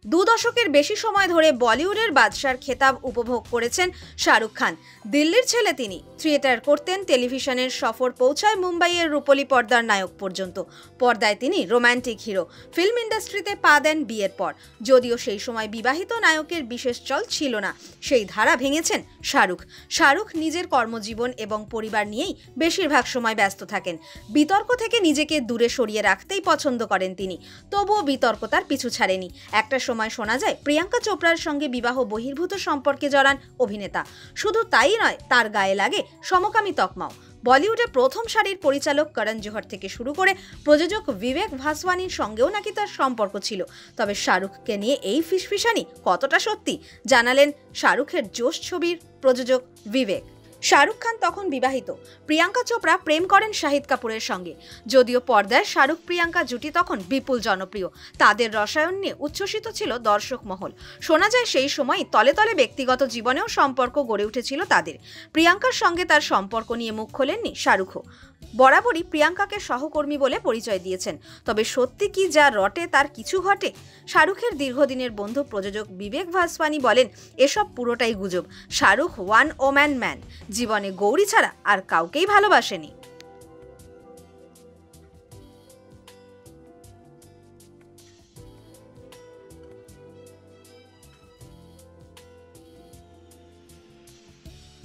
দু দশকের বেশি সময় ধরে বলিউডের বাদশার খেতাব উপভোগ করেছেন শাহরুখ খান। দিল্লির ছেলে তিনি। থিয়েটার করতেন, টেলিভিশনের সফর পৌঁছায় মুম্বাইয়ের রূপলী পর্দার নায়ক পর্যন্ত। পর্দায় তিনি রোম্যান্টিক হিরো। ফিল্ম ইন্ডাস্ট্রিতে পা দেন বিয়ের পর। যদিও সেই সময় বিবাহিত নায়কের বিশেষ চল ছিল না, সেই ধারা ভেঙেছেন শাহরুখ নিজের কর্মজীবন এবং পরিবার নিয়েই বেশিরভাগ সময় ব্যস্ত থাকেন। বিতর্ক থেকে নিজেকে দূরে সরিয়ে রাখতেই পছন্দ করেন তিনি। তবুও বিতর্ক তার পিছু ছাড়েনি। একটা সময় শোনা যায় প্রিয়াঙ্কা চোপড়ার সঙ্গে বিবাহ বহির্ভূত সম্পর্কে জড়ান অভিনেতা। শুধু তাই নয়, তার গায়ে লাগে সমকামী তকমাও। বলিউডে প্রথম সারির পরিচালক করণ জোহর থেকে শুরু করে প্রযোজক বিবেক ভাসওয়ানির সঙ্গেও নাকি তার সম্পর্ক ছিল। তবে শাহরুখকে নিয়ে এই ফিসফিসানি কতটা সত্যি জানালেন শাহরুখের জোশ ছবির প্রযোজক বিবেক। শাহরুখ খান তখন বিবাহিত। প্রিয়াঙ্কা চোপড়া প্রেম করেন শাহিদ কাপুরের সঙ্গে। যদিও পর্দায় শাহরুখ প্রিয়াঙ্কা জুটি তখন বিপুল জনপ্রিয়। তাদের রসায়ন নিয়ে উচ্ছ্বসিত ছিল দর্শক মহল। শোনা যায় সেই সময় তলে তলে ব্যক্তিগত জীবনেও সম্পর্ক গড়ে উঠেছিল তাদের। প্রিয়াঙ্কার সঙ্গে তার সম্পর্ক নিয়ে মুখ খোলেননি শাহরুখও। বরাবরই প্রিয়াঙ্কাকে সহকর্মী বলে পরিচয় দিয়েছেন। তবে সত্যি কি যা রটে তার কিছু ঘটে? শাহরুখের দীর্ঘদিনের বন্ধু প্রযোজক বিবেক ভাসওয়ানি বলেন, এসব পুরোটাই গুজব। Shahrukh one woman man. জীবনে গৌরী ছাড়া আর কাউকেই ভালোবাসেনি।